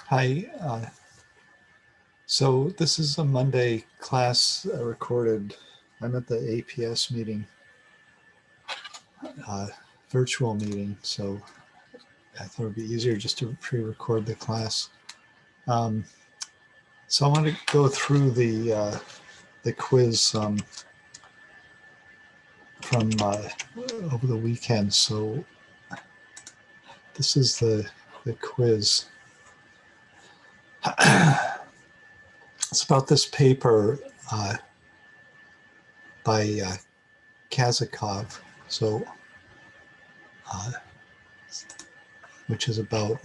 Hi. So this is a Monday class recorded. I'm at the APS meeting, virtual meeting. So I thought it would be easier just to pre-record the class. So I want to go through the quiz from over the weekend. So this is the quiz. It's about this paper by Kazakov. So, which is about,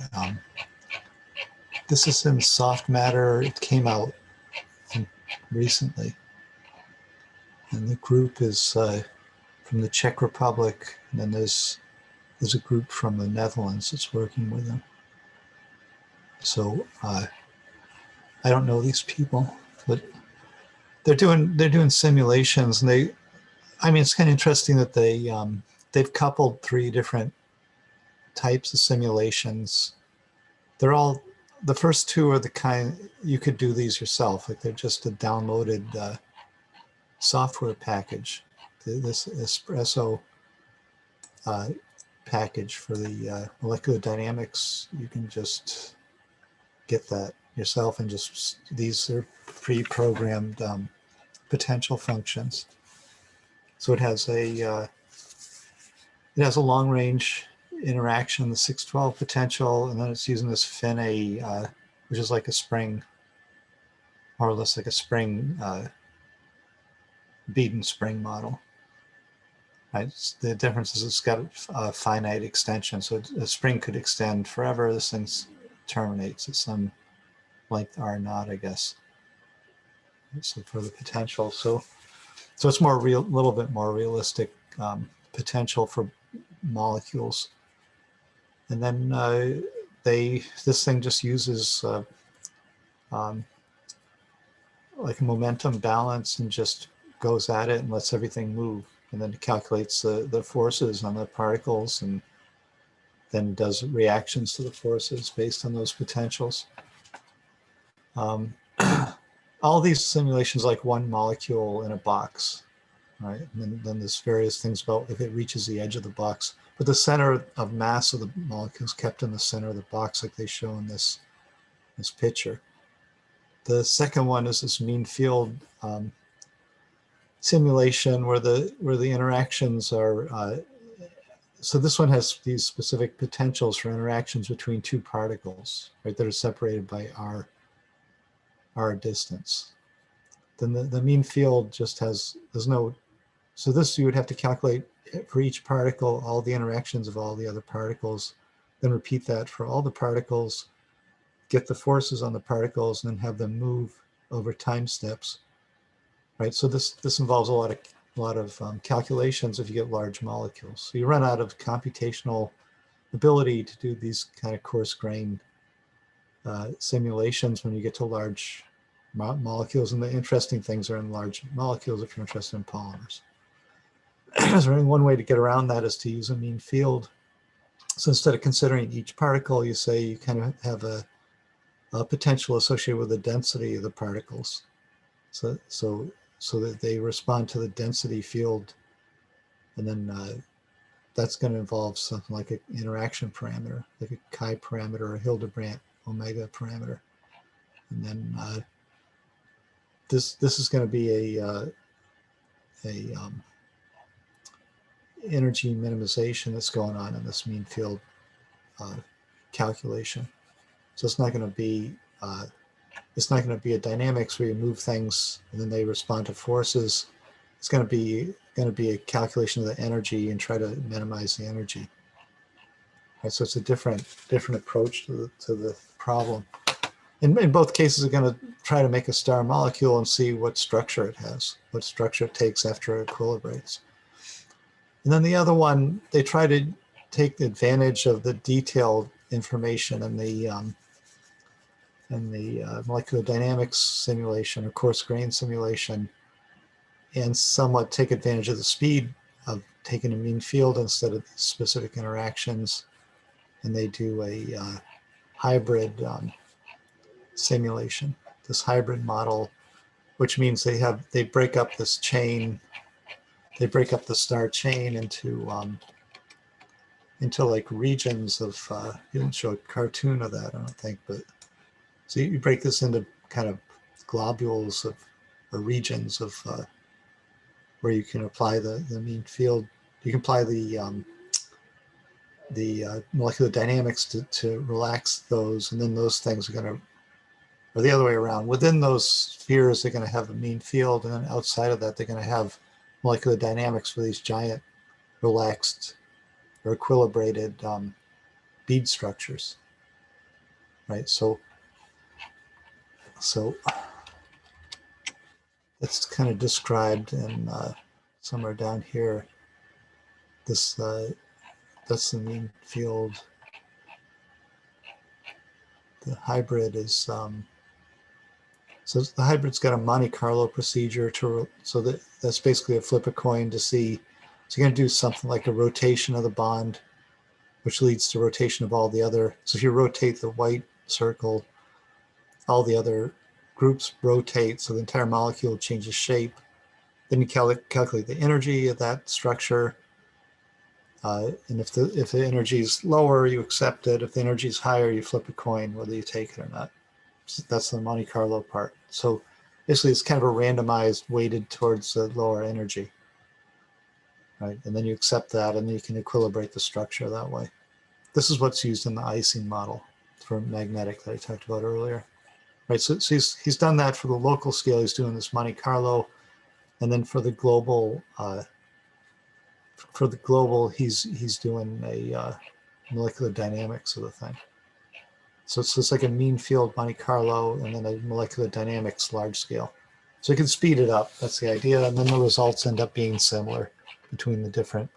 this is in Soft Matter. It came out recently. And the group is from the Czech Republic. And then there's a group from the Netherlands that's working with them. So I don't know these people, but they're doing simulations, and it's kind of interesting that they've coupled three different types of simulations. They're all, the first two are the kind you could do these yourself, like they're just a downloaded software package. This espresso package for the molecular dynamics, you can just get that yourself, and just, these are pre-programmed potential functions. So it has a long-range interaction, the 612 potential, and then it's using this Fin, which is like a spring, more or less like a spring, beaten spring model. Right? The difference is it's got a finite extension, so a spring could extend forever. This thing terminates at some length R0, I guess. So for the potential, so it's more real, a little bit more realistic potential for molecules. And then this thing just uses like a momentum balance, and just goes at it and lets everything move, and then it calculates the forces on the particles, and then does reactions to the forces based on those potentials. All these simulations like one molecule in a box, right? And then there's various things about if it reaches the edge of the box. But the center of mass of the molecule is kept in the center of the box, like they show in this picture. The second one is this mean field simulation where the interactions are, so this one has these specific potentials for interactions between two particles, right, that are separated by r distance. Then the mean field just has, so this you would have to calculate for each particle all the interactions of all the other particles, then repeat that for all the particles, get the forces on the particles, and then have them move over time steps, right? So this involves a lot of calculations if you get large molecules. So you run out of computational ability to do these kind of coarse-grained simulations when you get to large molecules, and the interesting things are in large molecules if you're interested in polymers. So one way to get around that is to use a mean field. So instead of considering each particle, you say you kind of have a potential associated with the density of the particles, so that they respond to the density field, and then that's going to involve something like an interaction parameter, like a chi parameter or a Hildebrandt omega parameter, and then this is going to be a energy minimization that's going on in this mean field calculation. So it's not going to be a dynamics where you move things and then they respond to forces. It's going to be a calculation of the energy and try to minimize the energy. Right, so it's a different approach to the problem. In both cases, we're going to try to make a star molecule and see what structure it has, what structure it takes after it equilibrates. And then the other one, they try to take advantage of the detailed information in the molecular dynamics simulation or coarse grain simulation, and somewhat take advantage of the speed of taking a mean field instead of specific interactions. And they do a hybrid simulation, this hybrid model, which means they break up this chain, they break up the star chain into like regions of, you didn't show a cartoon of that, I don't think, but so you break this into kind of globules of, or regions of where you can apply the mean field. You can apply the molecular dynamics to relax those, and then those things are going to, or the other way around. Within those spheres, they're going to have a mean field, and then outside of that, they're going to have molecular dynamics for these giant relaxed or equilibrated bead structures, right? So it's kind of described in somewhere down here. This that's the mean field. The hybrid is so the hybrid's got a Monte Carlo procedure so that's basically a flip a coin to see. So you're going to do something like a rotation of the bond, which leads to rotation of all the other. So if you rotate the white circle, all the other groups rotate, so the entire molecule changes shape. Then you calculate the energy of that structure. And if the energy is lower, you accept it. If the energy is higher, you flip a coin whether you take it or not. So that's the Monte Carlo part. So basically, it's kind of a randomized, weighted towards the lower energy, right? And then you accept that, and then you can equilibrate the structure that way. This is what's used in the icing model for magnetic that I talked about earlier, right? So he's done that for the local scale. He's doing this Monte Carlo, and then for the global. He's doing a molecular dynamics of the thing. So it's like a mean field Monte Carlo and then a molecular dynamics large scale. So you can speed it up. That's the idea. And then the results end up being similar between the different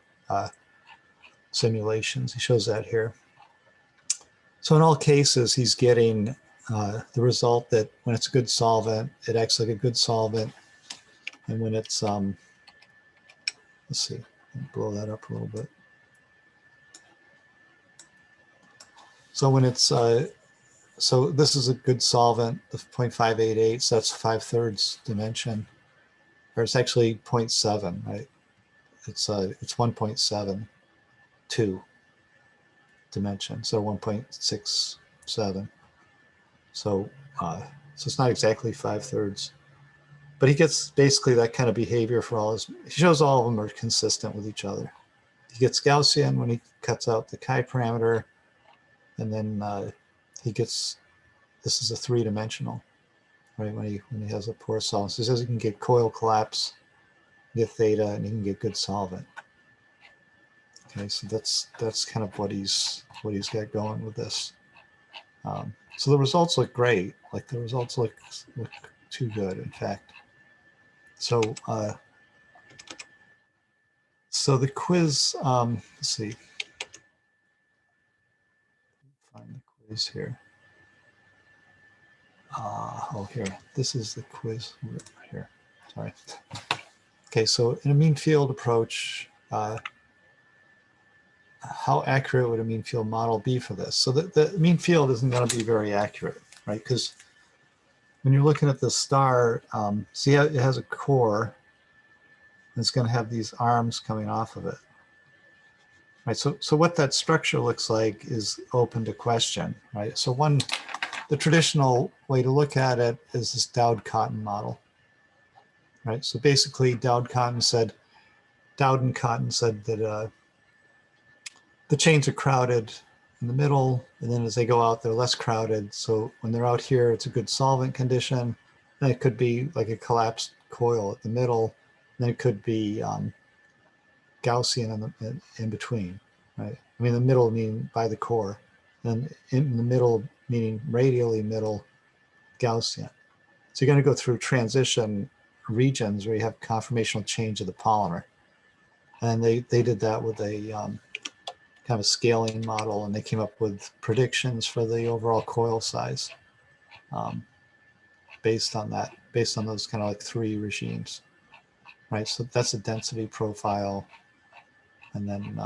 simulations. He shows that here. So in all cases, he's getting the result that when it's a good solvent, it acts like a good solvent. And when it's, let's see, blow that up a little bit. So when it's, so this is a good solvent, the 0.588, so that's 5/3 dimension, or it's actually 0.7, right? It's 1.72 dimension, so 1.67. So it's not exactly 5/3, but he gets basically that kind of behavior for all his. He shows all of them are consistent with each other. He gets Gaussian when he cuts out the chi parameter, and then he gets, this is a 3-dimensional, right? When he has a poor solvent. So he says he can get coil collapse, get theta, and he can get good solvent. Okay, so that's kind of what he's got going with this. So the results look great. Like the results look too good, in fact. So so the quiz. Let's see. Find the quiz here. Oh, here. This is the quiz here. Sorry. Okay, so in a mean field approach, how accurate would a mean field model be for this? So the mean field isn't going to be very accurate, right? Because when you're looking at the star, see how it has a core, and it's going to have these arms coming off of it, right? So what that structure looks like is open to question, right? So the traditional way to look at it is this Dowd-Cotton model, right? So basically, Dowd and Cotton said that the chains are crowded in the middle, and then as they go out, they're less crowded. So when they're out here, it's a good solvent condition. And it could be like a collapsed coil at the middle. And then it could be Gaussian in between, right? I mean, the middle meaning by the core, and in the middle meaning radially middle, Gaussian. So you're going to go through transition regions where you have conformational change of the polymer. And they did that with a kind of a scaling model, and they came up with predictions for the overall coil size based on those kind of like 3 regimes, right? So that's a density profile, and then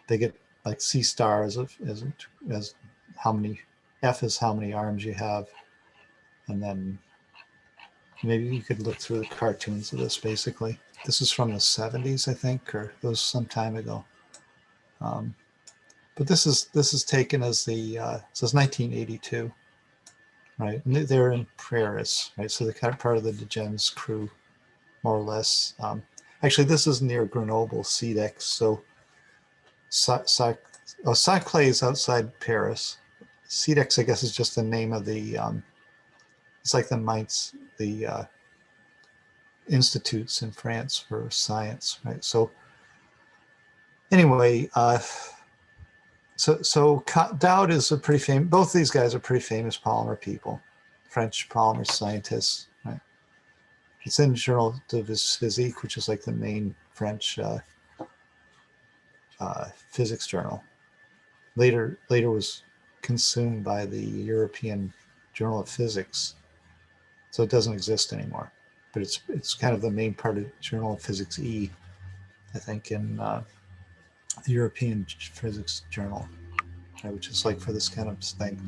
they get like C star as how many, F is how many arms you have, And then maybe you could look through the cartoons of this. Basically, this is from the 70s, I think, or it was some time ago. But this is taken as the says 1982, right? And they're in Paris, right? So they're kind of part of the Degens crew, more or less. Actually, this is near Grenoble, Cedex. So Saclay is outside Paris. Cedex, I guess, is just the name of the. It's like the Mainz, the institutes in France for science, right? So anyway, so Dowd is a pretty famous. Both these guys are pretty famous polymer people, French polymer scientists, right? It's in Journal de Physique, which is like the main French physics journal. Later was consumed by the European Journal of Physics, so it doesn't exist anymore. But it's kind of the main part of Journal of Physics E, I think, in the European Physics Journal, which is like for this kind of thing.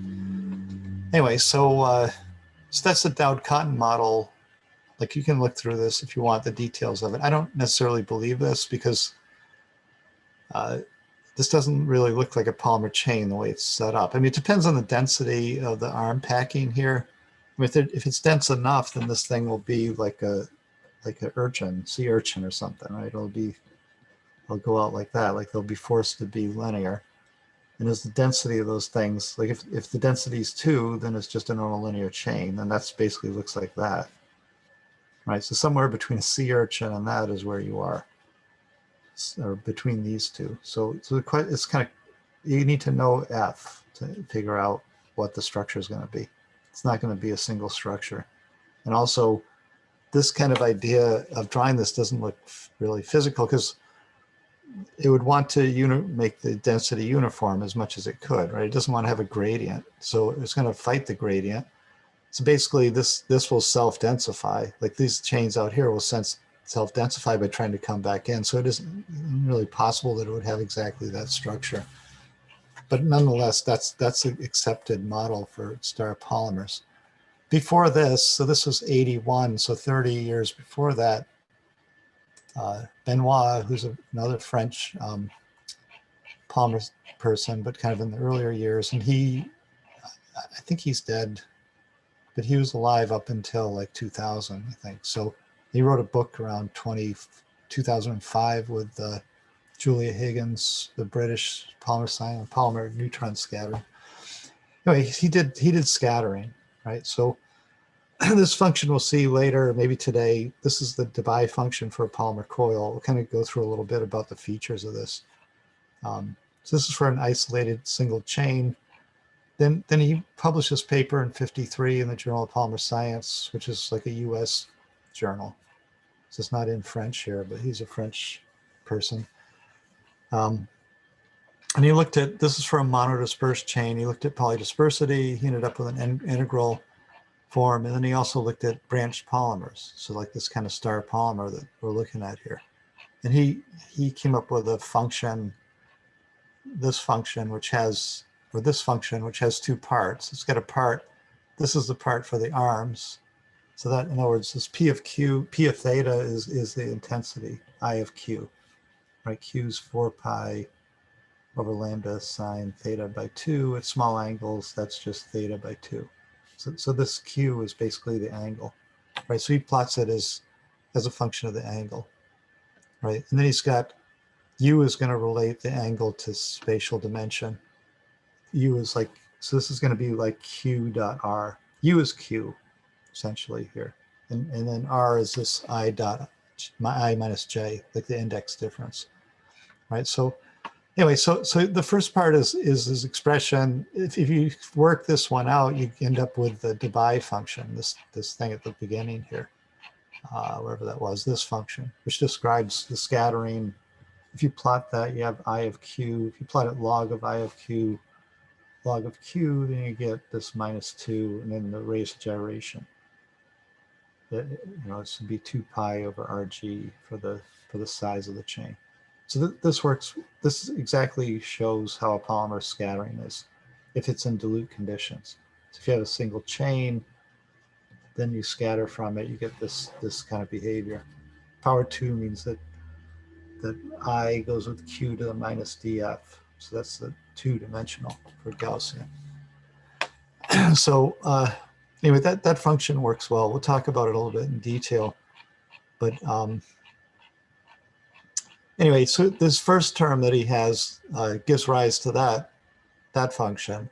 Anyway, so that's the Dowd-Cotton model. Like, you can look through this if you want the details of it. I don't necessarily believe this because this doesn't really look like a polymer chain the way it's set up. I mean, it depends on the density of the arm packing here. I mean, if it's dense enough, then this thing will be like a urchin, sea urchin or something, right? It'll go out like that, like they'll be forced to be linear. And as the density of those things, like if the density is 2, then it's just a normal linear chain, and that's basically looks like that, right? So somewhere between a sea urchin and that is where you are, or between these two. So it's kind of, you need to know F to figure out what the structure is going to be. It's not going to be a single structure. And also, this kind of idea of drawing this doesn't look really physical because it would want to make the density uniform as much as it could, right? It doesn't want to have a gradient. So it's going to fight the gradient. So basically this will self-densify. Like these chains out here will self-densify by trying to come back in. So it isn't really possible that it would have exactly that structure. But nonetheless, that's an accepted model for star polymers. Before this, so this was 81, so 30 years before that, Benoit, who's another French polymer person, but kind of in the earlier years, and I think he's dead, but he was alive up until like 2000, I think. So he wrote a book around 2005 with Julia Higgins, the British polymer science, polymer neutron scattering. Anyway, he did scattering, right? So this function we'll see later, maybe today. This is the Debye function for a polymer coil. We'll kind of go through a little bit about the features of this. So this is for an isolated single chain. Then he published this paper in '53 in the Journal of Polymer Science, which is like a US journal. So it's not in French here, but he's a French person. And he looked at, this is for a monodispersed chain. He looked at polydispersity. He ended up with an integral form. And then he also looked at branched polymers. So like this kind of star polymer that we're looking at here. And he came up with a function, this function, which has, or this function, which has 2 parts. It's got a part, this is the part for the arms. So that, in other words, this P of theta is the intensity, I of Q, right? Q is 4 pi over lambda sine theta by 2. At small angles, that's just theta by 2. So this Q is basically the angle, right? So he plots it as a function of the angle, right? And then he's got U is going to relate the angle to spatial dimension. U is like, so this is going to be like Q dot R. U is Q, essentially here. And then R is this I minus J, like the index difference, right? So anyway, so the first part is this expression. If you work this one out, you end up with the Debye function, this thing at the beginning here, wherever that was, this function, which describes the scattering. If you plot that, you have I of Q. If you plot it log of I of Q, log of Q, then you get this -2, and then the raised gyration. It's to be 2 pi over RG for the size of the chain. So this works. This exactly shows how a polymer scattering is, if it's in dilute conditions. So if you have a single chain, then you scatter from it, you get this kind of behavior. Power 2 means that I goes with Q to the minus DF. So that's the 2-dimensional for Gaussian. So anyway, that function works well. We'll talk about it a little bit in detail. But anyway, so this first term that he has gives rise to that function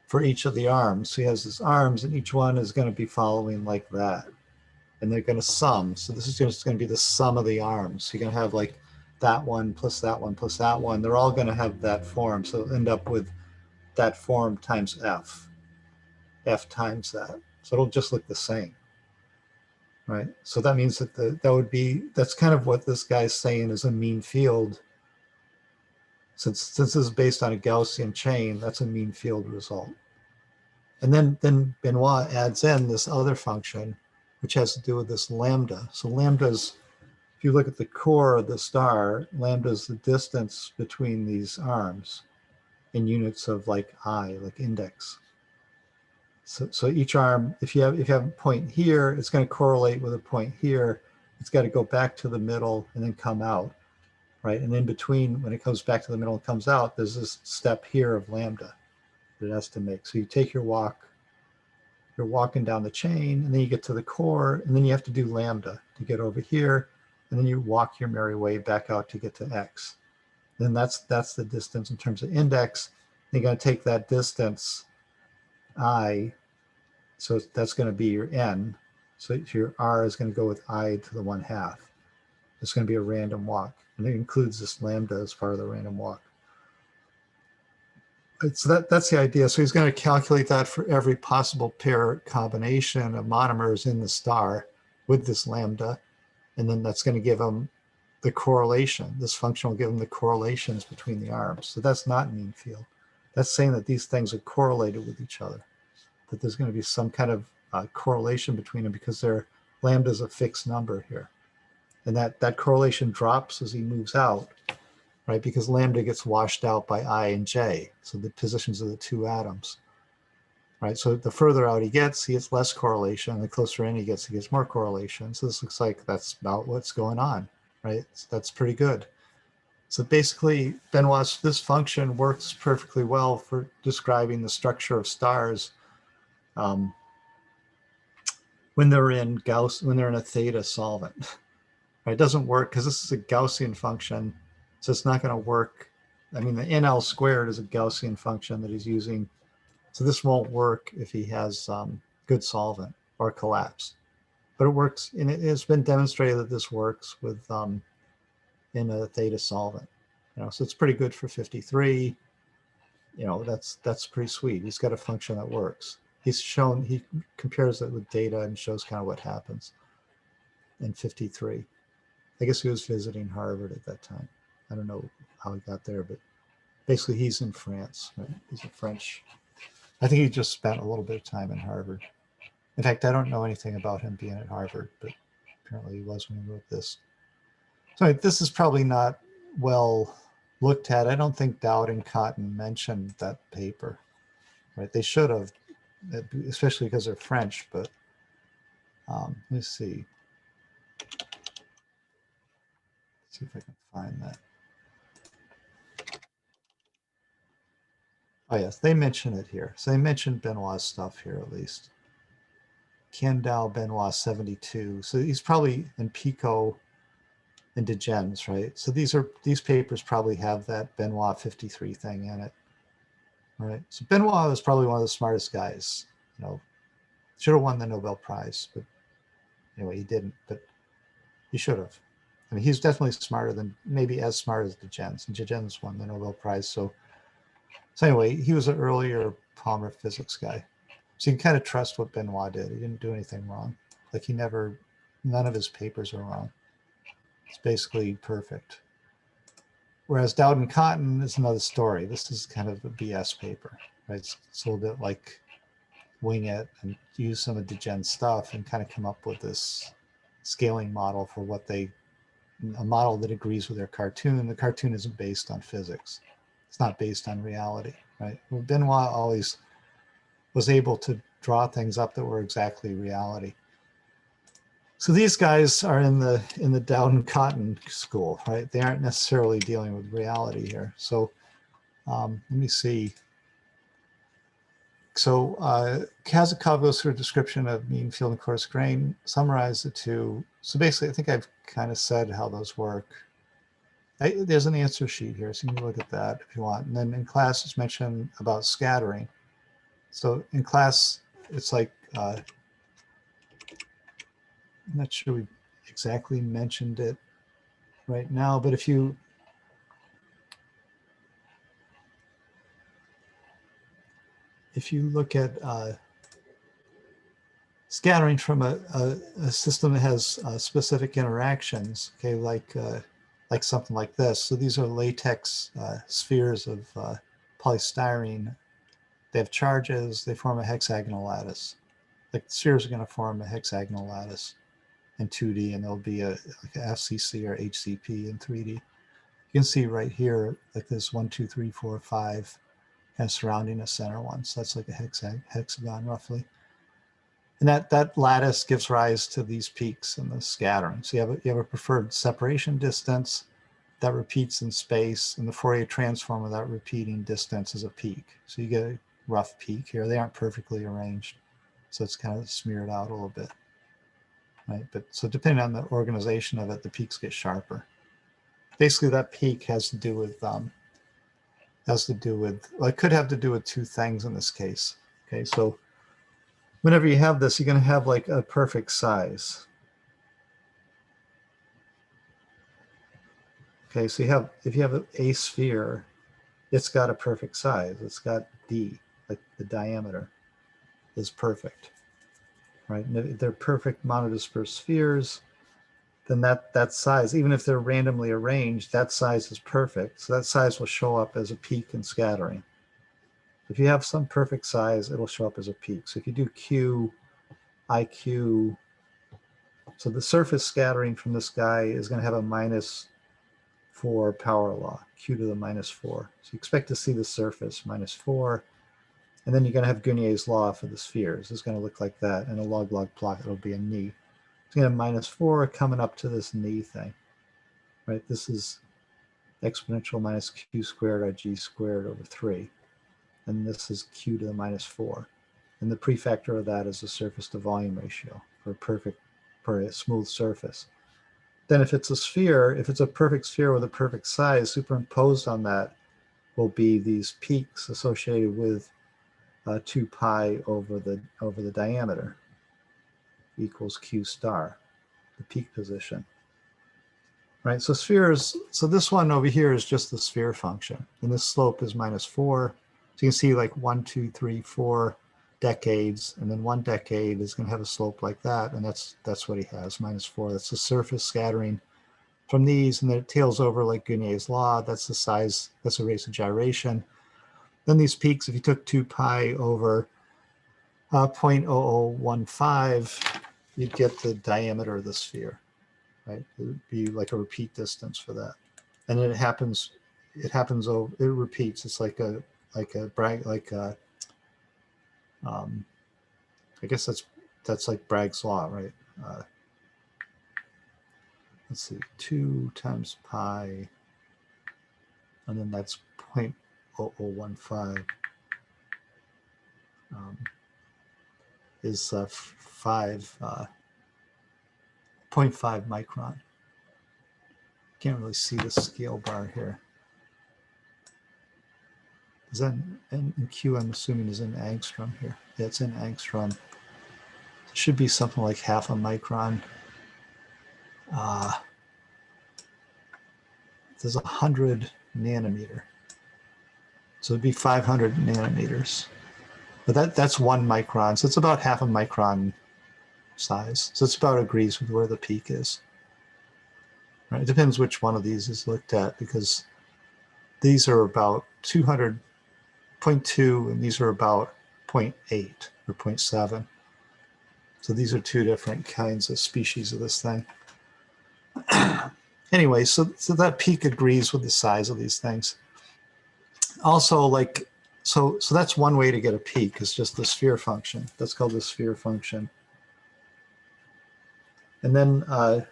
for each of the arms. So he has his arms, and each one is going to be following like that. And they're going to sum. So this is just going to be the sum of the arms. So you're going to have like that one plus that one plus that one. They're all going to have that form. So it'll end up with that form times F. F times that. So it'll just look the same. Right? So that means that that's kind of what this guy's saying is a mean field. Since this is based on a Gaussian chain, that's a mean field result. And then Benoit adds in this other function, which has to do with this lambda. So lambda's, if you look at the core of the star, lambda is the distance between these arms in units of like I, like index. So each arm, if you have a point here, it's going to correlate with a point here. It's got to go back to the middle and then come out, right? And in between, when it comes back to the middle and comes out, there's this step here of lambda that it has to make. So you take your walk, you're walking down the chain, and then you get to the core, and then you have to do lambda to get over here, and then you walk your merry way back out to get to x. Then that's the distance in terms of index. You're going to take that distance, I, so that's going to be your n. So your r is going to go with I to the 1/2. It's going to be a random walk, and it includes this lambda as part of the random walk. So that's the idea. So he's going to calculate that for every possible pair combination of monomers in the star with this lambda. And then that's going to give him the correlation. This function will give him the correlations between the arms. So that's not mean field. That's saying that these things are correlated with each other, that there's going to be some kind of correlation between them because their lambda is a fixed number here. And that correlation drops as he moves out, right? Because lambda gets washed out by I and J, so the positions of the two atoms, right? So the further out he gets less correlation. The closer in he gets more correlation. So this looks like that's about what's going on, right? So that's pretty good. So basically, Benoit's, this function works perfectly well for describing the structure of stars when they're in a theta solvent. Right? It doesn't work because this is a Gaussian function. So it's not going to work. I mean, the NL squared is a Gaussian function that he's using. So this won't work if he has good solvent or collapse. But it works, and it has been demonstrated that this works with in a theta solvent. So it's pretty good for 53. That's pretty sweet. He's got a function that works. He compares it with data and shows kind of what happens in 53. I guess he was visiting Harvard at that time. I don't know how he got there, but basically he's in France, right? He's a French. I think he just spent a little bit of time in Harvard. In fact, I don't know anything about him being at Harvard, but apparently he was when he wrote this. So this is probably not well looked at. I don't think Dowd and Cotton mentioned that paper, right? They should have, especially because they're French, but let's see. See if I can find that. Oh yes, they mention it here. So they mentioned Benoit's stuff here at least. Kendall Benoit 72. So he's probably in Pico and de Gens, right? So these papers probably have that Benoit 53 thing in it. Right. So Benoit was probably one of the smartest guys. Should have won the Nobel Prize, but anyway, he didn't. But he should have. I mean, he's definitely smarter than, maybe as smart as de Gens. And de Gens won the Nobel Prize. So anyway, he was an earlier Polymer physics guy. So you can kind of trust what Benoit did. He didn't do anything wrong. Like none of his papers are wrong. It's basically perfect. Whereas Dowd and Cotton is another story. This is kind of a BS paper, right? It's a little bit like wing it and use some of de Gens stuff and kind of come up with this scaling model for a model that agrees with their cartoon. The cartoon isn't based on physics. It's not based on reality, right? Well, Benoit always was able to draw things up that were exactly reality. So these guys are in the Dowden Cotton school, right? They aren't necessarily dealing with reality here. So let me see. So Kazakov goes through a description of mean field and coarse grain, summarize the two. So basically, I think I've kind of said how those work. There's an answer sheet here, so you can look at that if you want. And then in class, it's mentioned about scattering. So in class, it's like, I'm not sure we exactly mentioned it right now, but if you look at scattering from a system that has specific interactions, okay, like something like this. So these are latex spheres of polystyrene. They have charges, they form a hexagonal lattice. Like spheres are going to form a hexagonal lattice in 2D, and there'll be like a FCC or HCP in 3D. You can see right here, like this 1, 2, 3, 4, 5, and surrounding a center one. So that's like a hexagon roughly. And that lattice gives rise to these peaks in the scattering. So you have a preferred separation distance that repeats in space, and the Fourier transform of that repeating distance is a peak. So you get a rough peak here. They aren't perfectly arranged, so it's kind of smeared out a little bit, right? But so depending on the organization of it, the peaks get sharper. Basically, that peak has to do with well, it could have to do with two things in this case. Okay, so whenever you have this, you're going to have like a perfect size. Okay, so if you have a sphere, it's got a perfect size. It's got D, like the diameter is perfect, right? And if they're perfect monodisperse spheres, then that size, even if they're randomly arranged, that size is perfect. So that size will show up as a peak in scattering. If you have some perfect size, it'll show up as a peak. So if you do Q, IQ, so the surface scattering from this guy is going to have a -4 power law, Q to the -4. So you expect to see the surface -4, and then you're going to have Guenier's law for the spheres. It's going to look like that. In a log-log plot, it'll be a knee. It's going to have -4 coming up to this knee thing, right? This is exponential minus Q squared or G squared over 3. And this is Q to the -4. And the prefactor of that is the surface to volume ratio for a smooth surface. Then if it's a sphere, if it's a perfect sphere with a perfect size, superimposed on that will be these peaks associated with 2 pi over the diameter equals Q star, the peak position. Right, so spheres, so this one over here is just the sphere function, and this slope is -4. So you can see like 1, 2, 3, 4 decades, and then 1 decade is going to have a slope like that, and that's what he has, -4. That's the surface scattering from these, and then it tails over like Guenier's law. That's the size, that's the rate of gyration. Then these peaks, if you took 2 pi over 0.0015, you'd get the diameter of the sphere, right? It would be like a repeat distance for that. And then it repeats. It's like a I guess that's like Bragg's law, right? Let's see, 2 times pi, and then that's 0.0015 is 0.5 micron. Can't really see the scale bar here. Is that in Q, I'm assuming, is in angstrom here. Yeah, it's in angstrom. It should be something like half a micron. There's 100 nanometer. So it'd be 500 nanometers. But that's 1 micron. So it's about half a micron size. So it's about agrees with where the peak is. Right? It depends which one of these is looked at, because these are about 200.2 and these are about 0.8 or 0.7. So these are two different kinds of species of this thing. Anyway, so that peak agrees with the size of these things. Also, like, so that's one way to get a peak, is just the sphere function. That's called the sphere function. And then the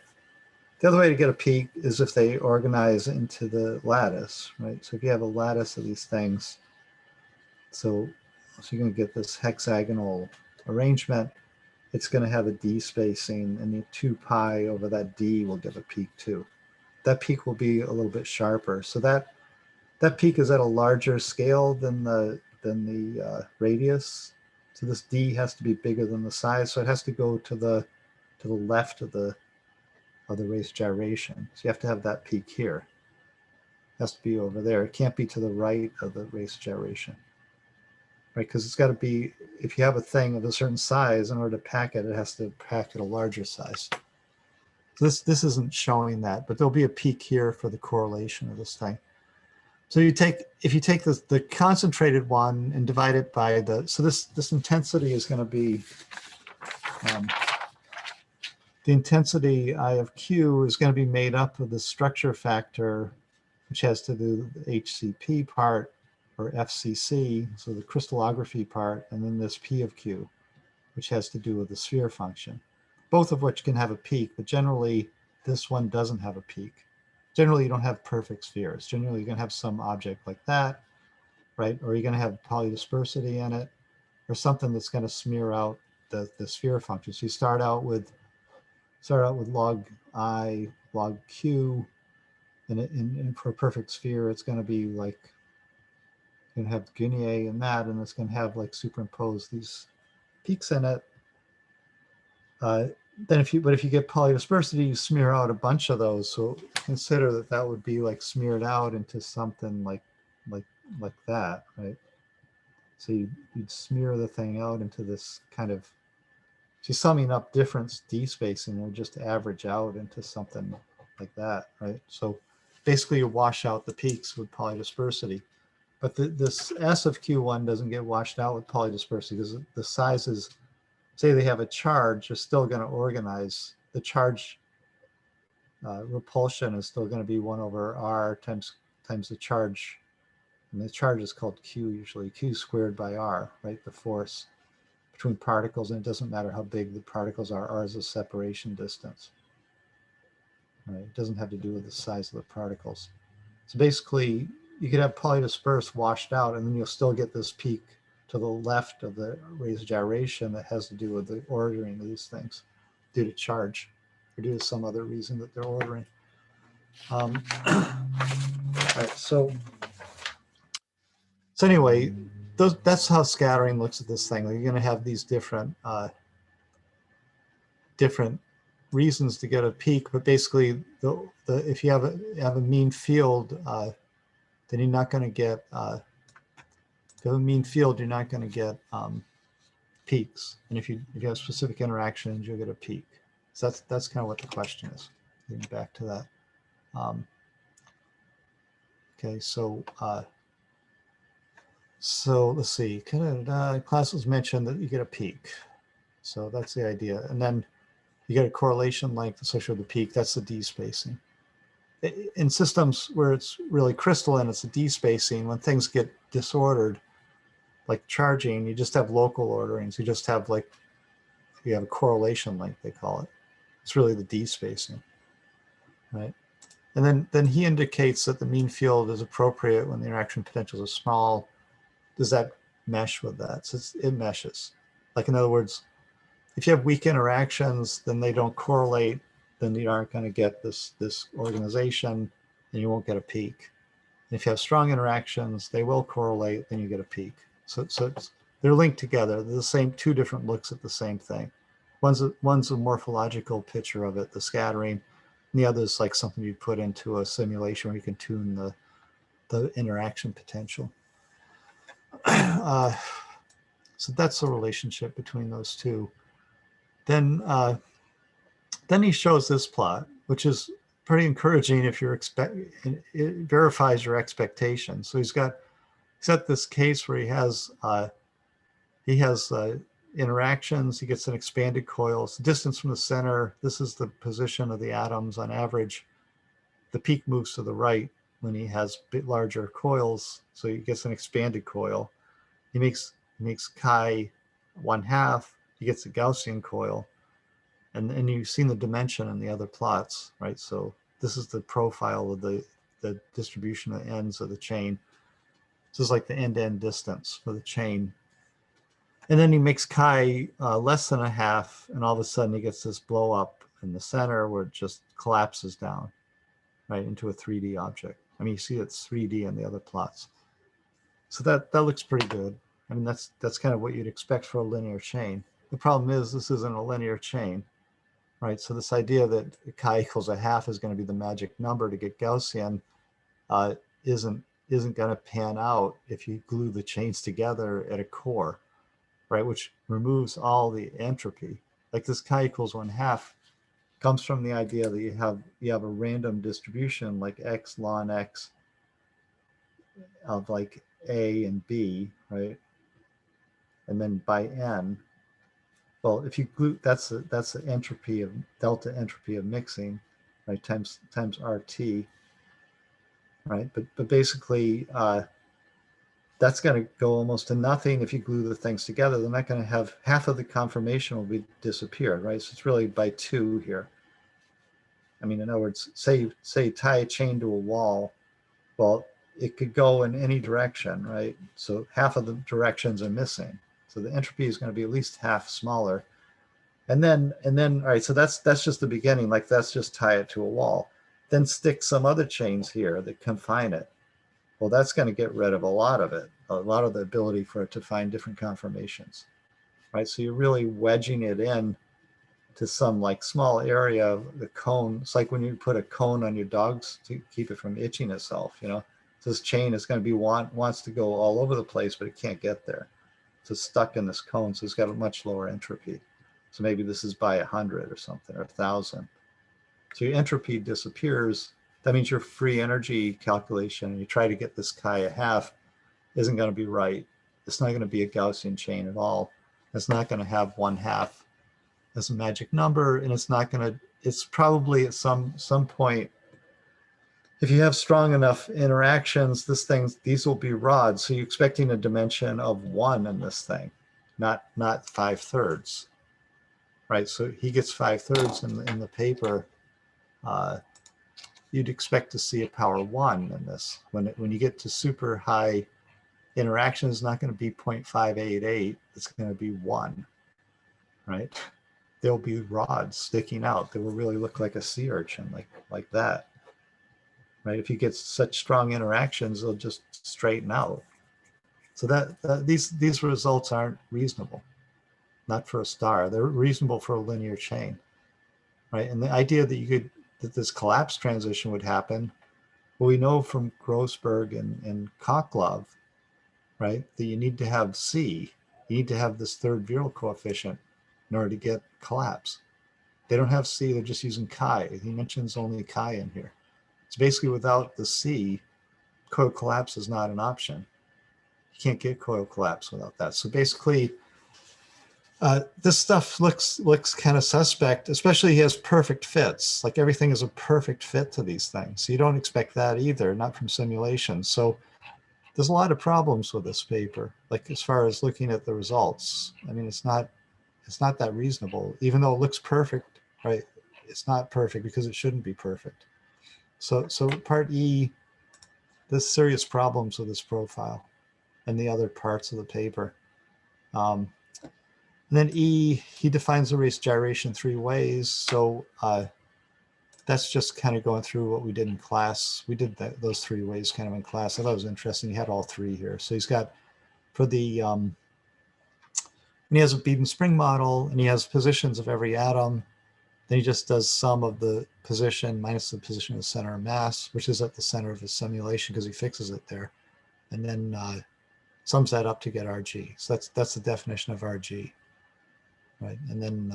other way to get a peak is if they organize into the lattice, right? So if you have a lattice of these things, so you're going to get this hexagonal arrangement. It's going to have a D spacing, and the 2 pi over that D will give a peak too. That peak will be a little bit sharper. So that peak is at a larger scale than the radius. So this D has to be bigger than the size. So it has to go to the left of the race gyration. So you have to have that peak here. It has to be over there. It can't be to the right of the race gyration, right? Because it's got to be, if you have a thing of a certain size, in order to pack it, it has to pack at a larger size. So this isn't showing that, but there'll be a peak here for the correlation of this thing. So if you take the concentrated one and divide it by so this intensity is going to be, the intensity I of Q is going to be made up of the structure factor, which has to do with the HCP part, or FCC, so the crystallography part, and then this P of Q, which has to do with the sphere function, both of which can have a peak, but generally this one doesn't have a peak. Generally, you don't have perfect spheres. Generally, you're going to have some object like that, right? Or you're going to have polydispersity in it, or something that's going to smear out the sphere function. So you start out with log I, log Q, and for a perfect sphere, it's going to be like, you're going to have Guinea in that, and it's going to have like superimpose these peaks in it. Then if you get polydispersity, you smear out a bunch of those. So consider that would be like smeared out into something like that, right? So you'd smear the thing out into this kind of, so summing up different D spacing will just average out into something like that, right? So basically you wash out the peaks with polydispersity. But this S of Q1 doesn't get washed out with polydispersity because the sizes, say they have a charge, are still going to organize. The charge repulsion is still going to be 1 over R times the charge. And the charge is called Q usually, Q squared by R, right? The force between particles, and it doesn't matter how big the particles are. R is a separation distance. Right? It doesn't have to do with the size of the particles. So basically, you could have polydispersed washed out, and then you'll still get this peak to the left of the raised gyration that has to do with the ordering of these things due to charge or due to some other reason that they're ordering. All right, so anyway, that's how scattering looks at this thing. You're going to have these different reasons to get a peak, but basically, if you have a mean field, then you're not going to get. If you have a mean field, you're not going to get peaks, and if you have specific interactions, you'll get a peak. So that's kind of what the question is. Getting back to that. Okay, so let's see. Class was mentioned that you get a peak, so that's the idea, and then you get a correlation length associated with the peak. That's the D spacing. In systems where it's really crystalline, it's a D spacing. When things get disordered, like charging, you just have local orderings. You just have you have a correlation length, they call it. It's really the D spacing, right? And then he indicates that the mean field is appropriate when the interaction potentials are small. Does that mesh with that? So it meshes. Like, in other words, if you have weak interactions, then they don't correlate, then you aren't going to get this organization, and you won't get a peak. And if you have strong interactions, they will correlate, then you get a peak. So they're linked together. They're the same, 2 different looks at the same thing. One's a morphological picture of it, the scattering, and the other is like something you put into a simulation where you can tune the interaction potential. So that's the relationship between those two. Then he shows this plot, which is pretty encouraging if you're it verifies your expectations. So he's got this case where he has interactions. He gets an expanded coil. It's the distance from the center. This is the position of the atoms on average. The peak moves to the right when he has bit larger coils. So he gets an expanded coil. He makes chi 1/2. He gets a Gaussian coil. And you've seen the dimension in the other plots, right? So this is the profile of the distribution of the ends of the chain. This is like the end-to-end distance for the chain. And then he makes chi less than a half, and all of a sudden he gets this blow up in the center where it just collapses down, right, into a 3D object. I mean, you see it's 3D in the other plots. So that looks pretty good. I mean, that's kind of what you'd expect for a linear chain. The problem is this isn't a linear chain, right? So this idea that chi equals a half is going to be the magic number to get Gaussian isn't going to pan out if you glue the chains together at a core, right? Which removes all the entropy. Like this chi equals 1/2 comes from the idea that you have a random distribution like x ln x of like a and b, right? And then by n, well, if you glue, that's the entropy of delta entropy of mixing, right? Times RT, right? But basically, that's going to go almost to nothing if you glue the things together. They're not going to have half of the conformation will be disappeared, right? So it's really by 2 here. I mean, in other words, say tie a chain to a wall. Well, it could go in any direction, right? So half of the directions are missing. So the entropy is going to be at least half smaller. And then, all right, so that's just the beginning. Like that's just tie it to a wall. Then stick some other chains here that confine it. Well, that's going to get rid of a lot of it, a lot of the ability for it to find different conformations, right? So you're really wedging it in to some like small area of the cone. It's like when you put a cone on your dogs to keep it from itching itself, you know. So this chain is going to be wants to go all over the place, but it can't get there. So it's stuck in this cone, so it's got a much lower entropy. So maybe this is by 100 or something, or 1,000. So your entropy disappears. That means your free energy calculation, and you try to get this chi a half, isn't going to be right. It's not going to be a Gaussian chain at all. It's not going to have 1/2 as a magic number, and it's not going to, it's probably at some point, if you have strong enough interactions, these will be rods. So you're expecting a dimension of 1 in this thing, not 5/3, right? So he gets 5/3 in the paper. You'd expect to see a power 1 in this. When you get to super high interaction, it's not going to be 0.588. It's going to be 1, right? There'll be rods sticking out that will really look like a sea urchin, like that, right? If you get such strong interactions, they'll just straighten out. So these results aren't reasonable, not for a star. They're reasonable for a linear chain, right? And the idea that this collapse transition would happen, well, we know from Grossberg and Coklov, right, that you need to have C. You need to have this third viral coefficient in order to get collapse. They don't have C, they're just using chi. He mentions only chi in here. So basically without the C, coil collapse is not an option. You can't get coil collapse without that. So basically, this stuff looks kind of suspect, especially he has perfect fits. Like everything is a perfect fit to these things. So you don't expect that either, not from simulations. So there's a lot of problems with this paper, like as far as looking at the results. I mean, it's not that reasonable, even though it looks perfect, right? It's not perfect because it shouldn't be perfect. So part E, there's serious problems with this profile and the other parts of the paper. And then E, he defines the race gyration 3 ways. So that's just kind of going through what we did in class. We did those 3 ways kind of in class. I thought it was interesting. He had all 3 here. So he's got for the, and he has a bead and spring model, and he has positions of every atom. Then he just does sum of the position minus the position of the center of mass, which is at the center of his simulation because he fixes it there. And then sums that up to get RG. So that's the definition of RG, right? And then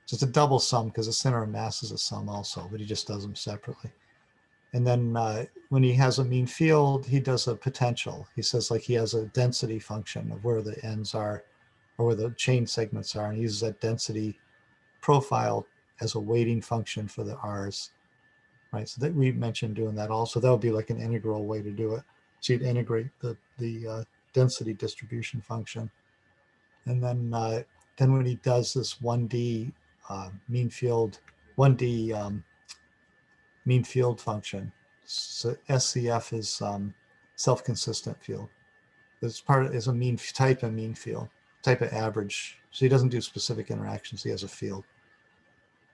so it's a double sum because the center of mass is a sum also, but he just does them separately. And then when he has a mean field, he does a potential. He says like he has a density function of where the ends are or where the chain segments are, and he uses that density profile as a weighting function for the R's, right? So that we mentioned doing that also. That would be like an integral way to do it. So you'd integrate the density distribution function. And then when he does this 1D mean field, 1D mean field function. So SCF is self-consistent field. It's is a mean type of mean field, type of average. So he doesn't do specific interactions. He has a field.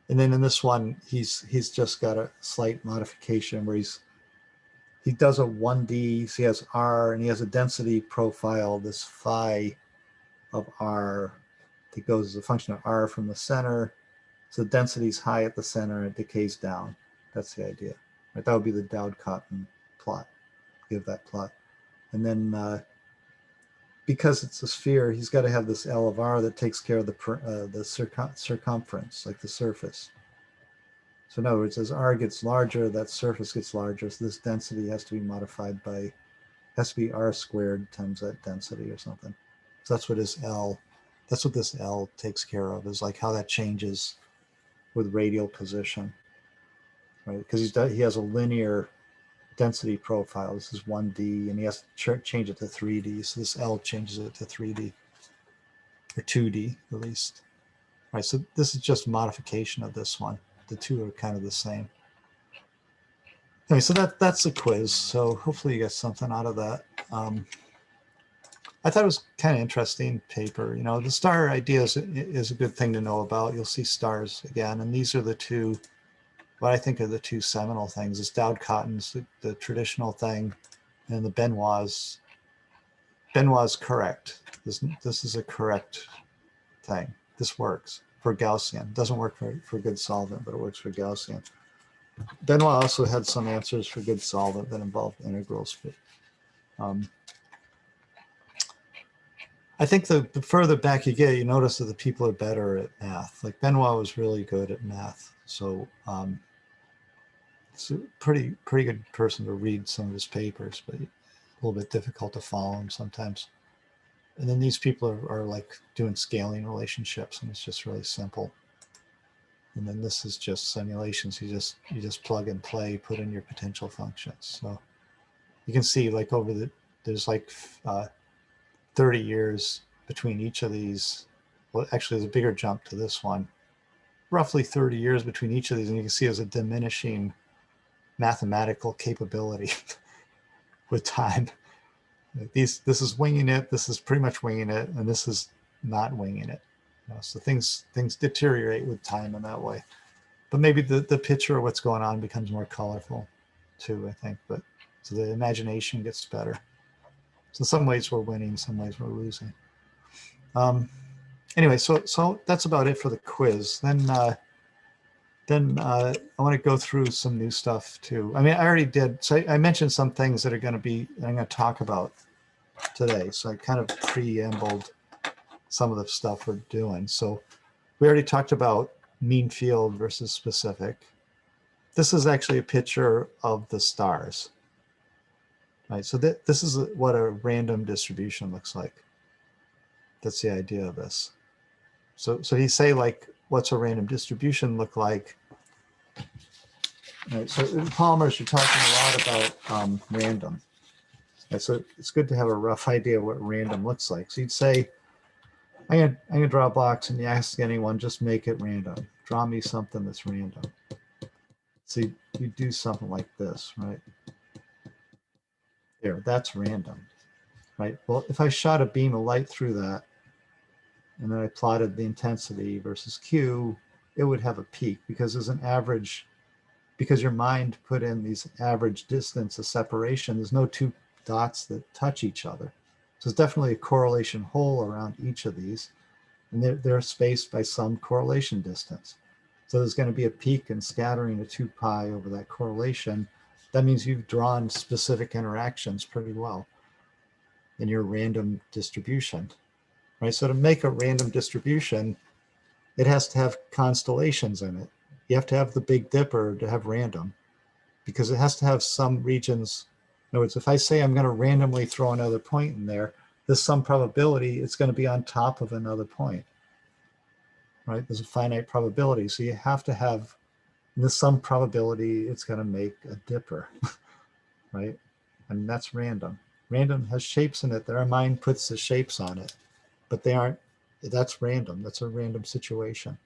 And then in this one, he's just got a slight modification where he does a 1D. So he has R, and he has a density profile, this phi of R that goes as a function of R from the center. So the density is high at the center and it decays down. That's the idea. Right? That would be the Dowd-Cotton plot. Give that plot. And then because it's a sphere, he's got to have this L of R that takes care of the circumference, like the surface. So in other words, as R gets larger, that surface gets larger. So this density has to be modified by, has to be R squared times that density or something. So that's what his L, that's what this L takes care of, is like how that changes with radial position, right? Because he has a linear density profile. This is 1D, and he has to change it to 3D. So this L changes it to 3D, or 2D at least. Right, so this is just a modification of this one. The two are kind of the same. Anyway, so that's the quiz. So hopefully you get something out of that. I thought it was kind of interesting paper. You know, the star idea is a good thing to know about. You'll see stars again, and these are the two, what I think are the two seminal things. Is Dowd-Cotton's the traditional thing, and the Benoit's correct. This is a correct thing. This works for Gaussian. It doesn't work for good solvent, but it works for Gaussian. Benoit also had some answers for good solvent that involved integrals. But, I think the further back you get, you notice that the people are better at math. Like Benoit was really good at math. So it's a pretty good person to read some of his papers, but a little bit difficult to follow him sometimes. And then these people are like doing scaling relationships, and it's just really simple. And then this is just simulations. You just plug and play, put in your potential functions. So you can see like there's like 30 years between each of these. Well, actually, there's a bigger jump to this one. Roughly 30 years between each of these, and you can see there's a diminishing mathematical capability with time. This is winging it, this is pretty much winging it, and this is not winging it. You know, so things deteriorate with time in that way. But maybe the picture of what's going on becomes more colorful too, I think. But so the imagination gets better. So in some ways we're winning, some ways we're losing. Anyway, so that's about it for the quiz. Then I want to go through some new stuff too. I mean, I already did. So I mentioned some things that I'm going to talk about today. So I kind of preambled some of the stuff we're doing. So we already talked about mean field versus specific. This is actually a picture of the stars. Right, so this is what a random distribution looks like. That's the idea of this. So you say like, what's a random distribution look like? Right, so in polymers, you're talking a lot about random. Right, so it's good to have a rough idea of what random looks like. So you'd say, I'm gonna draw a box, and you ask anyone, just make it random. Draw me something that's random. So you do something like this, right? There, that's random, right? Well, if I shot a beam of light through that, and then I plotted the intensity versus Q, it would have a peak because there's an average, because your mind put in these average distance of separation. There's no two dots that touch each other. So there's definitely a correlation hole around each of these, and they're spaced by some correlation distance. So there's going to be a peak and scattering of 2 pi over that correlation. That means you've drawn specific interactions pretty well in your random distribution, right? So to make a random distribution, it has to have constellations in it. You have to have the Big Dipper to have random, because it has to have some regions. In other words, if I say I'm going to randomly throw another point in there, there's some probability it's going to be on top of another point, right? There's a finite probability. So you have to have, there's some probability it's going to make a dipper, right? And that's random. Random has shapes in it that our mind puts the shapes on it, but they aren't, that's random. That's a random situation.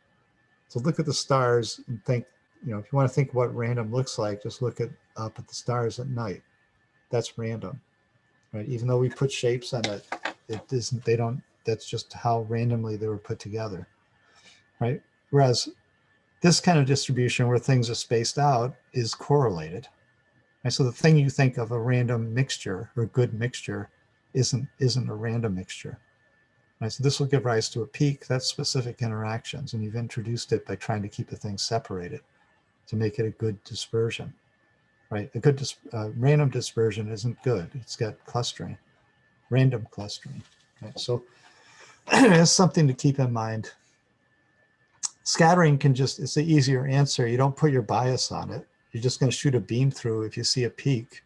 So look at the stars and think, if you want to think what random looks like, just look up at the stars at night. That's random, right? Even though we put shapes on it, it isn't, that's just how randomly they were put together, right? Whereas this kind of distribution where things are spaced out is correlated. Right? So the thing you think of a random mixture or good mixture isn't a random mixture. Right? So this will give rise to a peak. That's specific interactions, and you've introduced it by trying to keep the things separated to make it a good dispersion. Right? A good random dispersion isn't good. It's got clustering, random clustering. Right? So it's something to keep in mind. Scattering it's the easier answer. You don't put your bias on it. You're just going to shoot a beam through. If you see a peak,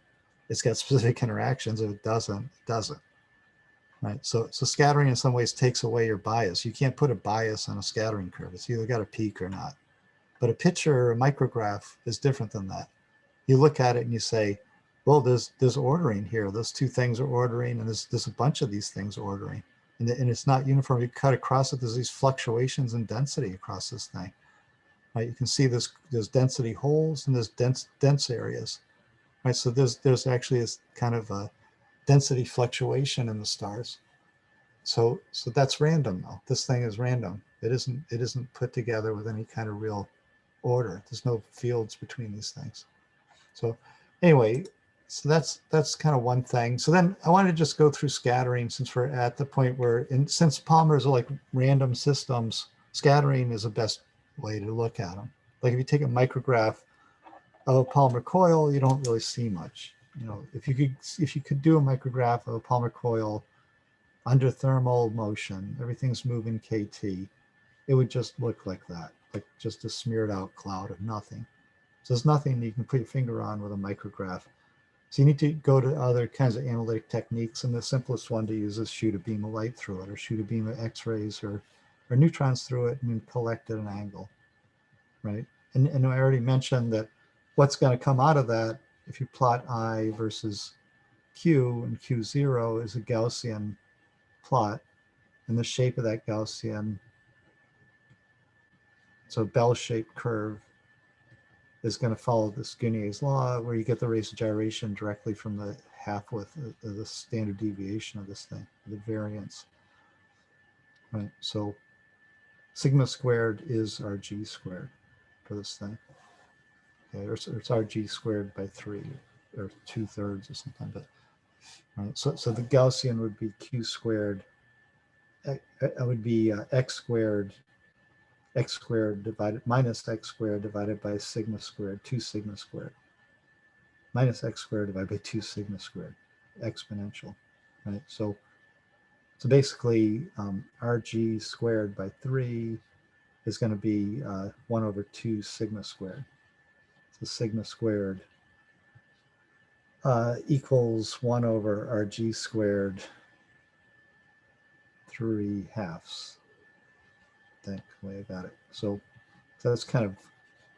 it's got specific interactions. If it doesn't, it doesn't. Right. So scattering in some ways takes away your bias. You can't put a bias on a scattering curve. It's either got a peak or not. But a picture or a micrograph is different than that. You look at it and you say, well, there's ordering here. Those two things are ordering, and there's a bunch of these things ordering. And it's not uniform. You cut across it, there's these fluctuations in density across this thing. Right? You can see there's density holes and there's dense areas. Right? So there's actually this kind of a density fluctuation in the stars. So that's random though. This thing is random. It isn't put together with any kind of real order. There's no fields between these things. So anyway, so that's kind of one thing. So then I wanted to just go through scattering, since we're at the point where, since polymers are like random systems, scattering is the best way to look at them. Like if you take a micrograph of a polymer coil, you don't really see much. If you could do a micrograph of a polymer coil under thermal motion, everything's moving KT, it would just look like that, like just a smeared out cloud of nothing. So there's nothing you can put your finger on with a micrograph. So you need to go to other kinds of analytic techniques, and the simplest one to use is shoot a beam of light through it, or shoot a beam of X-rays or neutrons through it, and then collect at an angle, right? And I already mentioned that what's going to come out of that, if you plot I versus Q, and Q0 is a Gaussian plot, and the shape of that Gaussian, so bell-shaped curve, is going to follow this Guinier's law, where you get the rate of gyration directly from the half width, the standard deviation of this thing, the variance. Right. So sigma squared is RG squared for this thing. Okay, or it's RG squared by 3 or 2/3 or something. But right. So the Gaussian would be Q squared. It would be X squared divided minus X squared divided by sigma squared, 2 sigma squared, minus X squared divided by 2 sigma squared, exponential, right? So basically RG squared by 3 is going to be 1/2 sigma squared. So sigma squared equals 1/RG squared 3/2. I think the way I got it. So that's kind of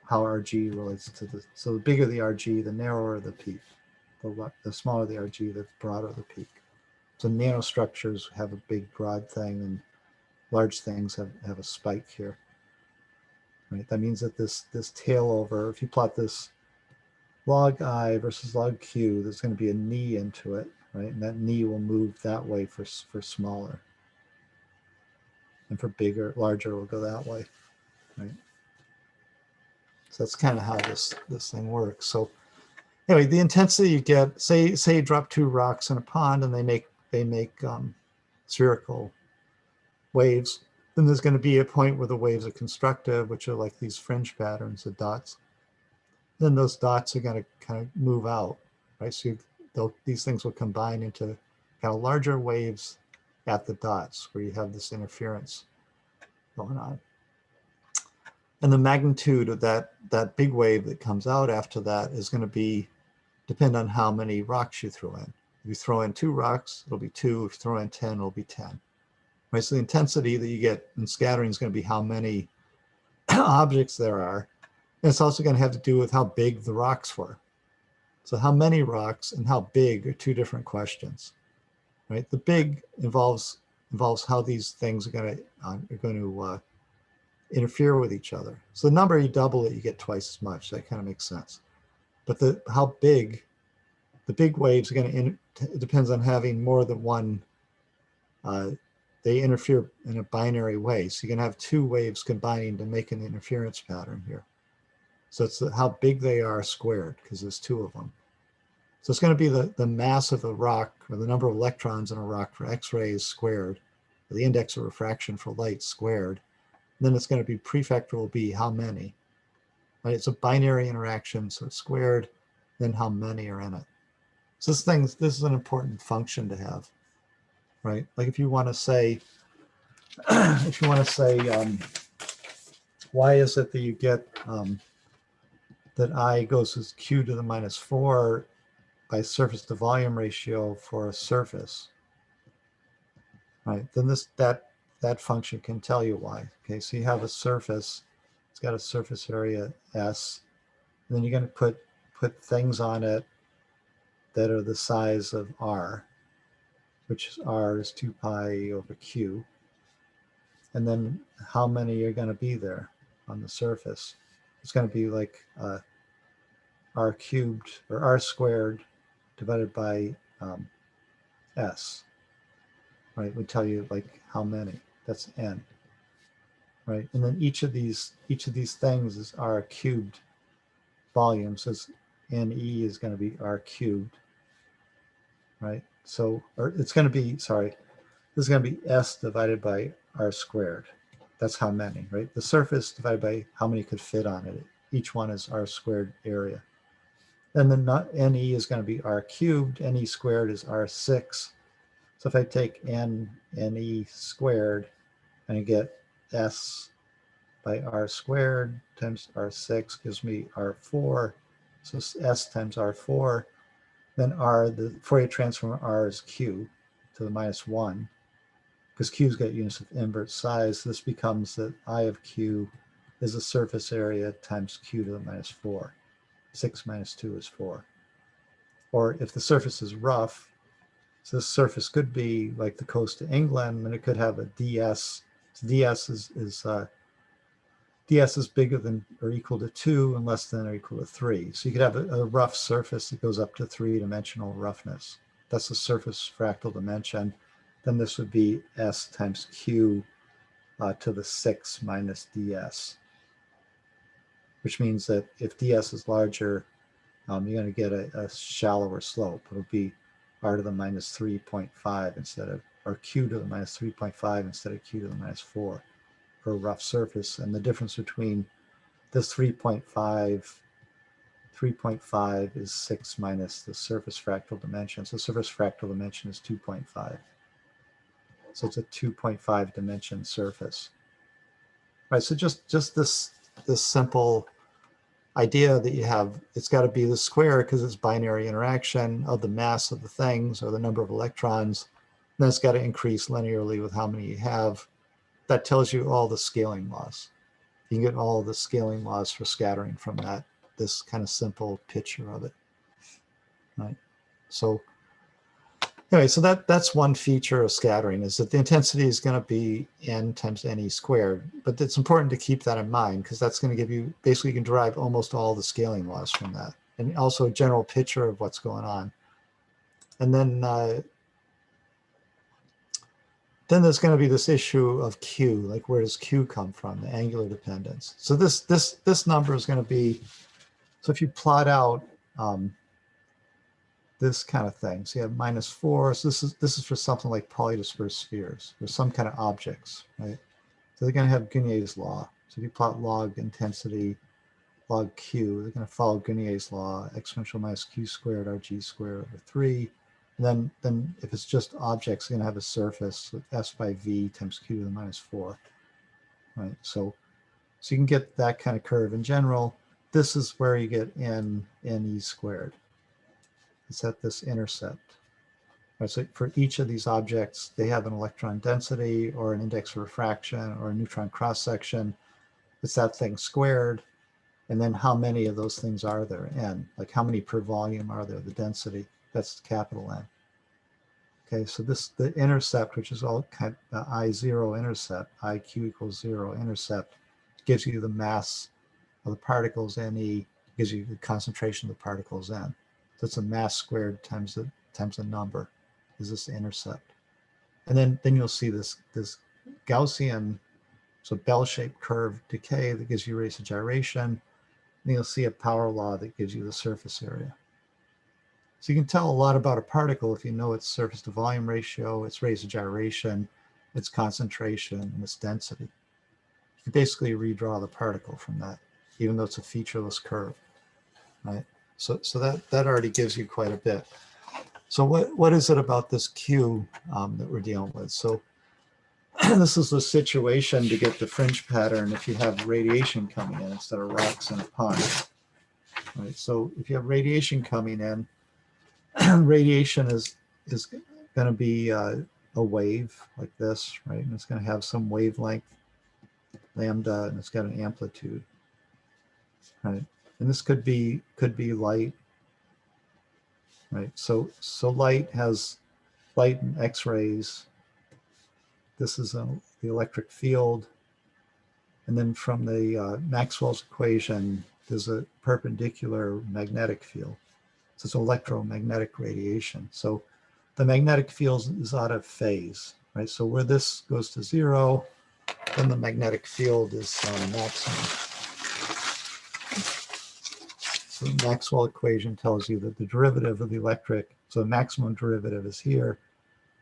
how RG relates to this. So the bigger the RG, the narrower the peak. The smaller the RG, the broader the peak. So nanostructures have a big broad thing, and large things have a spike here. Right? That means that this tail over, if you plot this log I versus log Q, there's going to be a knee into it, right? And that knee will move that way for smaller. And for bigger, larger, will go that way, right? So that's kind of how this thing works. So anyway, the intensity you get, say you drop 2 rocks in a pond and they make spherical waves, then there's going to be a point where the waves are constructive, which are like these fringe patterns of dots. Then those dots are going to kind of move out, right? So these things will combine into kind of larger waves at the dots where you have this interference going on. And the magnitude of that big wave that comes out after that is going to depend on how many rocks you throw in. If you throw in 2 rocks, it'll be 2. If you throw in 10, it'll be 10. Right? So the intensity that you get in scattering is going to be how many objects there are. And it's also going to have to do with how big the rocks were. So how many rocks and how big are 2 different questions. Right? The big involves how these things are going to interfere with each other. So the number, you double it, you get twice as much. That kind of makes sense. But how big, the big waves are going to, it depends on having more than one, they interfere in a binary way. So you can have two waves combining to make an interference pattern here. So it's how big they are squared, because there's two of them. So it's going to be the mass of a rock, or the number of electrons in a rock for X-rays squared, or the index of refraction for light squared. And then it's going to be prefactor will be how many. Right? It's a binary interaction, so it's squared, then how many are in it. So this is an important function to have, right? Like if you want to say, why is it that you get that I goes as q to the minus 4 by surface to volume ratio for a surface, right? Then that function can tell you why. Okay, so you have a surface, it's got a surface area S, and then you're going to put things on it that are the size of R, which R is 2 pi over Q. And then how many are going to be there on the surface? It's going to be like R cubed or R squared divided by S, right? Would tell you like how many. That's N, right? And then each of these things is R cubed volume. So NE is going to be R cubed, right? So, or it's going to be, sorry, this is going to be S divided by R squared. That's how many, right? The surface divided by how many could fit on it. Each one is R squared area. And then NE is going to be R cubed. NE squared is R6. So if I take NE squared and I get S by R squared times R6 gives me R4. So S times R4. Then R, the Fourier transform R is Q to the minus 1. Because Q's got units of inverse size, this becomes that I of Q is the surface area times Q to the minus 4. 6 minus 2 is 4. Or if the surface is rough, so this surface could be like the coast of England, and it could have a ds. So ds is bigger than or equal to 2 and less than or equal to 3. So you could have a rough surface that goes up to 3-dimensional roughness. That's the surface fractal dimension. Then this would be S times Q to the 6 minus ds, which means that if ds is larger, you're going to get a shallower slope. It'll be R to the minus 3.5 instead of, or Q to the minus 3.5 instead of Q to the minus 4 for a rough surface. And the difference between this 3.5 is 6 minus the surface fractal dimension. So surface fractal dimension is 2.5. So it's a 2.5 dimension surface. Right, so just this simple idea that you have, it's got to be the square because it's binary interaction of the mass of the things or the number of electrons. And then it's got to increase linearly with how many you have. That tells you all the scaling laws. You can get all the scaling laws for scattering from this kind of simple picture of it. Right. So anyway, so that's one feature of scattering, is that the intensity is going to be n times NE squared. But it's important to keep that in mind because that's going to give you, basically you can derive almost all the scaling laws from that. And also a general picture of what's going on. And then there's going to be this issue of Q, like where does Q come from, the angular dependence. So this number is going to be, so if you plot out this kind of thing. So you have minus 4. So this is for something like polydispersed spheres or some kind of objects, right? So they're going to have Guinier's law. So if you plot log intensity, log Q, they're going to follow Guinier's law, exponential minus Q squared RG squared over 3. And then if it's just objects, they're going to have a surface with S by V times Q to the minus 4, right? So you can get that kind of curve in general. This is where you get NE squared. It's at this intercept. Right, so for each of these objects, they have an electron density or an index of refraction or a neutron cross-section. It's that thing squared. And then how many of those things are there? N, like how many per volume are there, the density? That's capital N. Okay, so the intercept, which is all kind of I0 intercept, IQ equals 0 intercept, gives you the mass of the particles, Ne gives you the concentration of the particles, N. So it's a mass squared times the number is this intercept. And then you'll see this Gaussian, so bell-shaped curve decay that gives you radius of gyration. And you'll see a power law that gives you the surface area. So you can tell a lot about a particle if you know its surface to volume ratio, its radius of gyration, its concentration, and its density. You can basically redraw the particle from that, even though it's a featureless curve, right? So that already gives you quite a bit. So what is it about this Q that we're dealing with? So this is the situation to get the fringe pattern if you have radiation coming in instead of rocks in a pond. Right? So if you have radiation coming in, radiation is going to be a wave like this, right? And it's going to have some wavelength, lambda, and it's got an amplitude, right? And this could be light, right? So light has light and X-rays. This is the electric field. And then from the Maxwell's equation, there's a perpendicular magnetic field. So it's electromagnetic radiation. So the magnetic field is out of phase, right? So where this goes to 0, then the magnetic field is maximum. So the Maxwell equation tells you that the derivative of the electric, so the maximum derivative is here,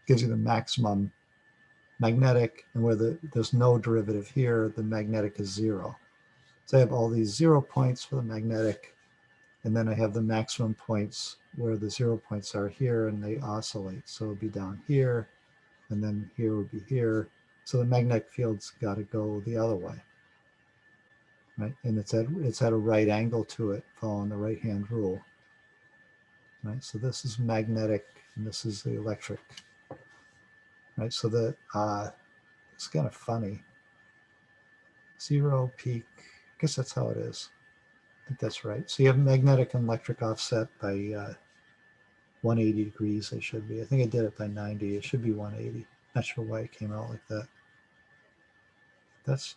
gives you the maximum magnetic, and where there's no derivative here, the magnetic is 0. So I have all these 0 points for the magnetic, and then I have the maximum points where the 0 points are here and they oscillate. So it would be down here, and then here would be here. So the magnetic field's got to go the other way, right? And it's at a right angle to it, following the right-hand rule, right? So this is magnetic, and this is the electric, right? So that it's kind of funny. 0 peak, I guess that's how it is. I think that's right. So you have magnetic and electric offset by 180 degrees, they should be. I think I did it by 90. It should be 180. Not sure why it came out like that.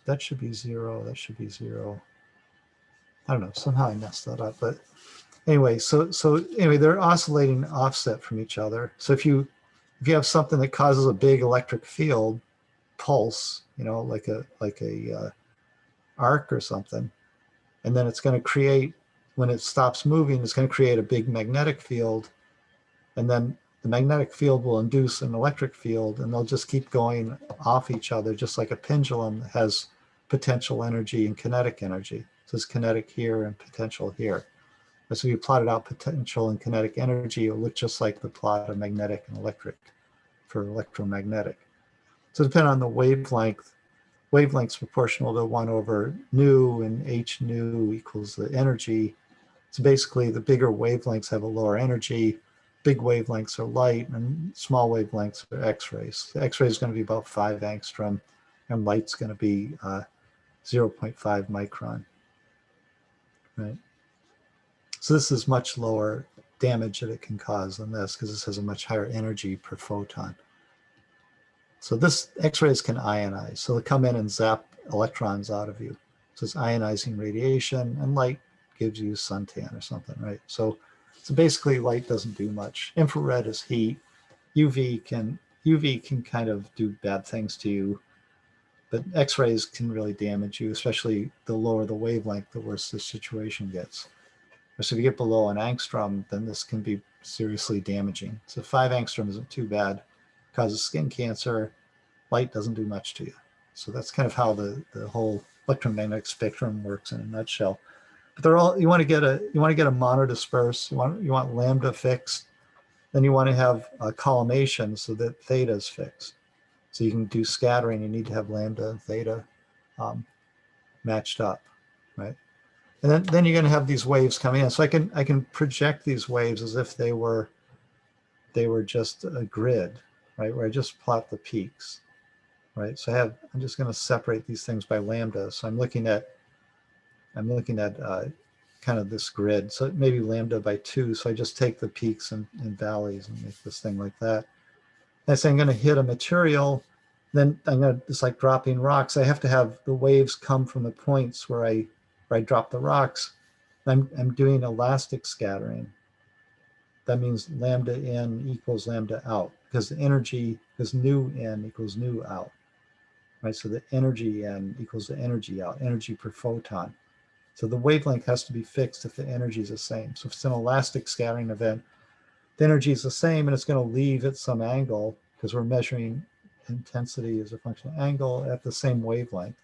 That should be 0. That should be 0. I don't know. Somehow I messed that up. But anyway, so anyway, they're oscillating offset from each other. So if you have something that causes a big electric field pulse, you know, like a arc or something, and then it's going to create, when it stops moving, it's going to create a big magnetic field, and then the magnetic field will induce an electric field, and they'll just keep going off each other, just like a pendulum that has potential energy and kinetic energy. So it's kinetic here and potential here. And so if you plotted out potential and kinetic energy, it will look just like the plot of magnetic and electric for electromagnetic. So depending on the wavelength, wavelength's proportional to 1 over nu, and h nu equals the energy. So basically the bigger wavelengths have a lower energy, big wavelengths are light, and small wavelengths are X-rays. The X-ray is going to be about 5 angstrom, and light's going to be 0.5 micron, right? So this is much lower damage that it can cause than this, because this has a much higher energy per photon. So this X-rays can ionize. So they come in and zap electrons out of you. So it's ionizing radiation, and light gives you suntan or something, right? So basically light doesn't do much. Infrared is heat. UV can kind of do bad things to you, but X-rays can really damage you, especially the lower the wavelength, the worse the situation gets. So if you get below an angstrom, then this can be seriously damaging. So 5 angstrom isn't too bad. Causes skin cancer. Light doesn't do much to you. So that's kind of how the whole electromagnetic spectrum works in a nutshell. But they're all, you want to get a monodisperse, you want lambda fixed, then you want to have a collimation so that theta is fixed. So you can do scattering, you need to have lambda and theta matched up, right? And then you're going to have these waves coming in. So I can project these waves as if they were just a grid, right, where I just plot the peaks, right? So I'm just going to separate these things by lambda. So I'm looking at kind of this grid. So maybe lambda by 2. So I just take the peaks and valleys and make this thing like that. And I say I'm going to hit a material, Then it's like dropping rocks. I have to have the waves come from the points where I drop the rocks. I'm doing elastic scattering. That means lambda in equals lambda out, because the energy, because nu in equals nu out, right? So the energy in equals the energy out, energy per photon. So the wavelength has to be fixed if the energy is the same. So if it's an elastic scattering event, the energy is the same and it's going to leave at some angle, because we're measuring intensity as a function of angle at the same wavelength,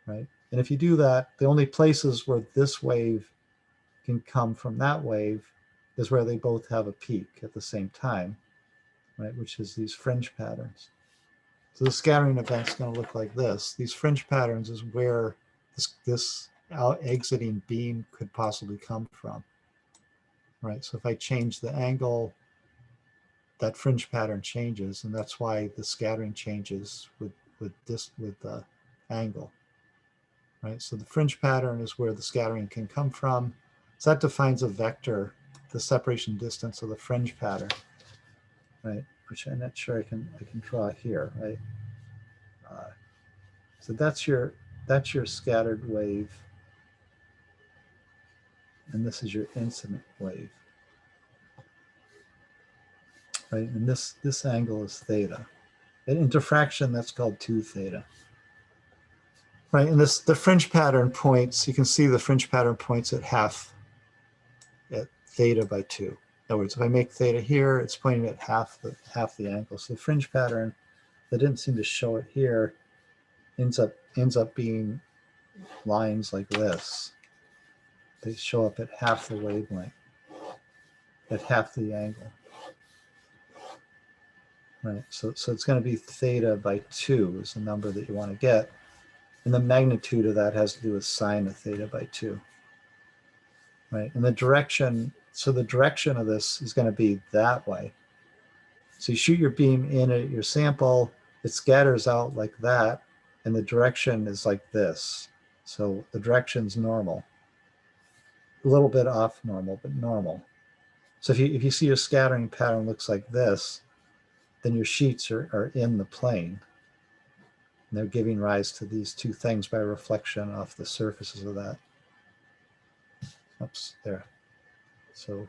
right? And if you do that, the only places where this wave can come from that wave is where they both have a peak at the same time, right? Which is these fringe patterns. So the scattering event is going to look like this. These fringe patterns is where this exiting beam could possibly come from, right? So if I change the angle, that fringe pattern changes, and that's why the scattering changes with the angle, right? So the fringe pattern is where the scattering can come from. So that defines a vector, the separation distance of the fringe pattern, right? Which I'm not sure I can draw here, right? So that's your scattered wave, and this is your incident wave, right? And this angle is theta. In diffraction, that's called 2 theta. Right, and the fringe pattern points, you can see the fringe pattern points at theta by 2. In other words, if I make theta here, it's pointing at half the angle. So the fringe pattern, that didn't seem to show it here, ends up being lines like this. They show up at half the wavelength, at half the angle. Right, so it's going to be theta by 2 is the number that you want to get. And the magnitude of that has to do with sine of theta by 2. Right, and the direction, so the direction of this is going to be that way. So you shoot your beam in at your sample, it scatters out like that, and the direction is like this. So the direction's normal. A little bit off normal, but normal. So if you see your scattering pattern looks like this, then your sheets are in the plane. And they're giving rise to these two things by reflection off the surfaces of that. Oops, there. So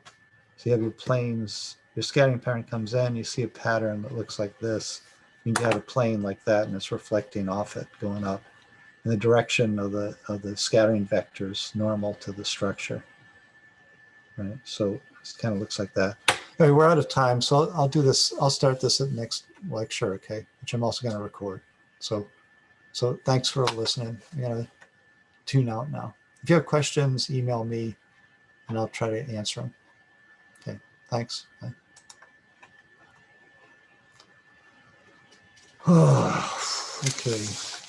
you have your planes, your scattering pattern comes in, you see a pattern that looks like this. You can have a plane like that, and it's reflecting off it, going up. And the direction of the scattering vector is normal to the structure. Right, so it kind of looks like that. Anyway, we're out of time, so I'll do this. I'll start this at the next lecture, okay? Which I'm also going to record. So thanks for listening. I'm going to tune out now. If you have questions, email me, and I'll try to answer them. Okay, thanks. Bye. Okay.